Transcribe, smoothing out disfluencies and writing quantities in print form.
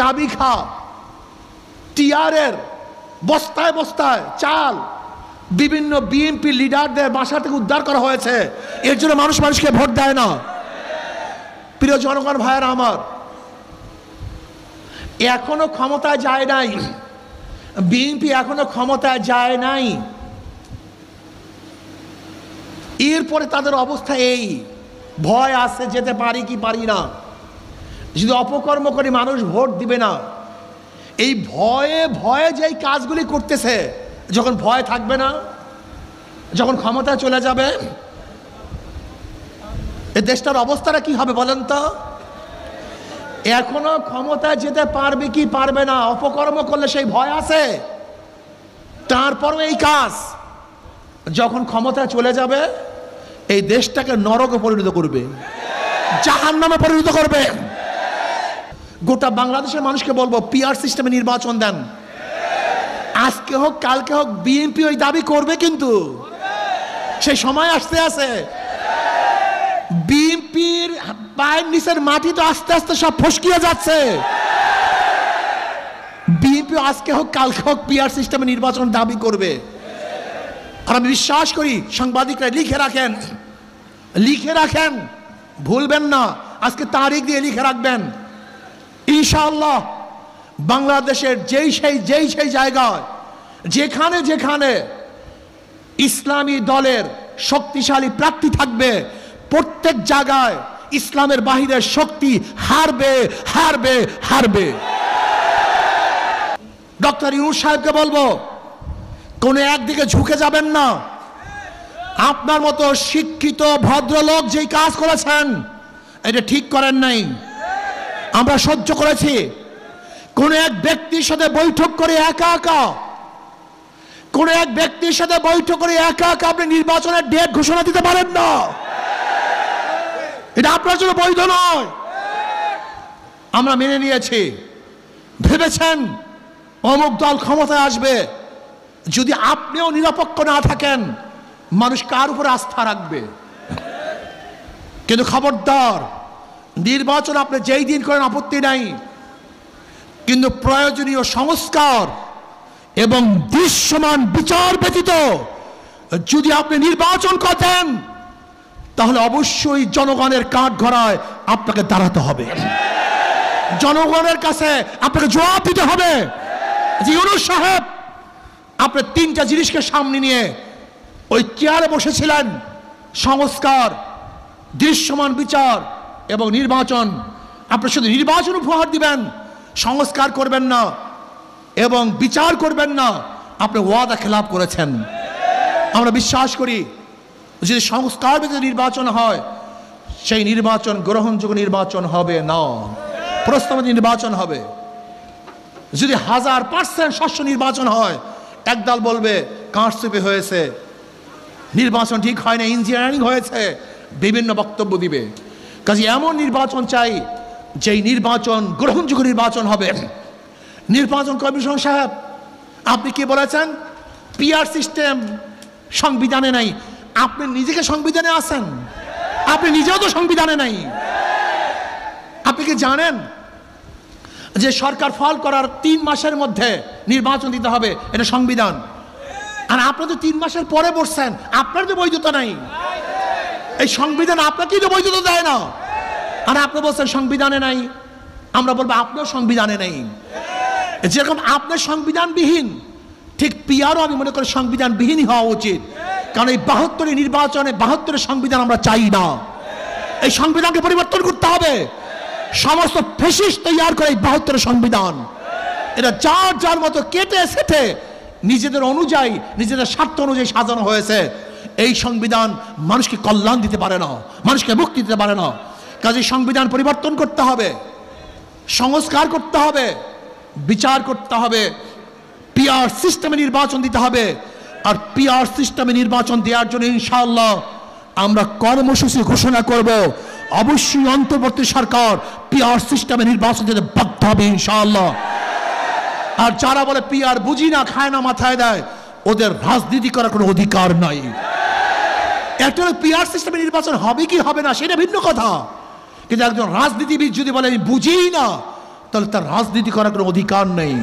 কাবি খা, টিআরের বস্তায় বস্তায় চাল বিভিন্ন বিএনপি লিডারদের বাসা থেকে উদ্ধার করা হয়েছে। এর জন্য মানুষকে ভোট দেয় না। প্রিয় জনগণ ভাইয়েরা আমার, এখনো ক্ষমতায় যায় নাই বিএনপি, এখনো ক্ষমতায় যায় নাই। এরপরে তাদের অবস্থা এই, ভয় আছে যেতে পারি কি পারি না, যদি অপকর্ম করি মানুষ ভোট দিবে না। এই ভয়ে ভয়ে যেই কাজগুলি করতেছে, যখন ভয় থাকবে না, যখন ক্ষমতা চলে যাবে, এই দেশটার অবস্থাটা কি হবে বলেন তো? এখনো ক্ষমতায় যেতে পারবে কি পারবে না, অপকর্ম করলে সেই ভয় আছে। তারপরও এই কাজ, যখন ক্ষমতায় চলে যাবে এই দেশটাকে নরকে পরিণত করবে, জাহান্নামে পরিণত করবে। গোটা বাংলাদেশের মানুষকে বলবো, পিআর সিস্টেমে নির্বাচন দেন। আজকে হোক কালকে হোক বিএনপি ওই দাবি করবে, কিন্তু সেই সময় আসতে আছে। বিএনপির পায়ের নিচের মাটি তো আস্তে আস্তে সব ফসকিয়ে যাচ্ছে। বিএনপি আজকে হোক কালকে হোক পিআর সিস্টেমে নির্বাচন দাবি করবে। আর আমি বিশ্বাস করি সাংবাদিকরা লিখে রাখেন, ভুলবেন না, আজকে তারিখ দিয়ে লিখে রাখবেন। ইনশাআল্লাহ বাংলাদেশের যেই সেই জায়গায় যেখানে যেখানে ইসলামী দলের শক্তিশালী প্রার্থী থাকবে, প্রত্যেক জায়গায় ইসলামের বাহিরের শক্তি হারবে হারবে হারবে। ডক্টর ইউনূস সাহেবকে বলবো, কোন একদিকে ঝুঁকে যাবেন না। আপনার মতো শিক্ষিত ভদ্রলোক যেই কাজ করেছেন এটা ঠিক করেন নাই, আমরা সহ্য করেছি। কোন এক ব্যক্তির সাথে বৈঠক করে একা একা আপনি নির্বাচনের ডেট ঘোষণা দিতে পারেন না, এটা আপনার জন্য বৈধ নয়। আমরা মেনে নিয়েছি। ভেবেছেন অমুক দল ক্ষমতায় আসবে, যদি আপনিও নিরপেক্ষ না থাকেন মানুষ কার উপরে আস্থা রাখবে? কিন্তু খবরদার, নির্বাচন আপনি যেই দিন করেন আপত্তি নাই, কিন্তু প্রয়োজনীয় সংস্কার এবং দৃশ্যমান বিচার ব্যতীত যদি আপনি নির্বাচন করেন তাহলে অবশ্যই জনগণের কাঠগড়ায় আপনাকে দাঁড়াতে হবে, জনগণের কাছে আপনাকে জবাব দিতে হবে। যে ইউনূস সাহেব আপনি তিনটা জিনিসকে সামনে নিয়ে ওই চেয়ারে বসেছিলেন, সংস্কার, দৃশ্যমান বিচার এবং নির্বাচন। আপনি শুধু নির্বাচন উপহার দিবেন, সংস্কার করবেন না এবং বিচার করবেন না, আপনি ওয়াদা খেলাপ করেছেন। আমরা বিশ্বাস করি যদি সংস্কার ভিত্তিক নির্বাচন হয় সেই নির্বাচন গ্রহণযোগ্য নির্বাচন হবে না, প্রস্তাবিত নির্বাচন হবে। যদি 1000% স্বচ্ছ নির্বাচন হয়, একদল বলবে কারচুপি হয়েছে, নির্বাচন ঠিক হয় না, ইঞ্জিনিয়ারিং হয়েছে, বিভিন্ন বক্তব্য দিবে। কাজে এমন নির্বাচন চাই যেই নির্বাচন গ্রহণযোগ্য নির্বাচন হবে। নির্বাচন কমিশন সাহেব আপনি কি বলেছেন? পিআর সিস্টেম সংবিধানে নাই। আপনি নিজেকে সংবিধানে আছেন? আপনি নিজেও তো সংবিধানে নাই। আপনি কি জানেন যে সরকার ফল করার 3 মাসের মধ্যে নির্বাচন দিতে হবে, এটা সংবিধান। আর আপনি তো 3 মাসের পরে বসছেন, আপনার তো বৈধতা নাই। এই সংবিধান আপনাকেই তো বৈধতা দেয় না। আর আপনি বলছেন সংবিধানে নাই, আমরা বলবো আপনিও সংবিধানে নেই। যেরকম আপনার সংবিধানবিহীন, ঠিক পিআরও আমি মনে করি সংবিধানবিহীনই হওয়া উচিত। কারণ এই 72 নির্বাচনে 72 সংবিধান আমরা চাই না। এই সংবিধানকে পরিবর্তন করতে হবে। সমস্ত ফ্যাসিস্ট তৈরি করে এই 72 সংবিধান, এটা যার যার মতো কেটে সেটে নিজেদের অনুযায়ী, নিজেদের স্বার্থ অনুযায়ী সাজানো হয়েছে। এই সংবিধান মানুষকে কল্যাণ দিতে পারে না, মানুষকে মুক্তি দিতে পারে না। কাজে সংবিধান পরিবর্তন করতে হবে, সংস্কার করতে হবে, বিচার করতে হবে, পিআর সিস্টেমে নির্বাচন দিতে হবে। আর পিআর সিস্টেমে নির্বাচন দেওয়ার জন্য ইনশাআল্লাহ আমরা কর্মসূচি ঘোষণা করব। অবশ্যই অন্তর্বর্তী সরকার পিআর সিস্টেমে নির্বাচন দিতে বাধ্য হবে ইনশাআল্লাহ। আর যারা বলে পিআর বুঝি না, খায় না, মাথায় দেয়, ওদের রাজনীতি করার কোনো অধিকার নাই। একটা পিআর সিস্টেমে নির্বাচন হবে কি হবে না সেটা ভিন্ন কথা, কিন্তু একজন রাজনীতিবিদ যদি বলে আমি বুঝি না, তাহলে তার রাজনীতি করার কোনো অধিকার নেই।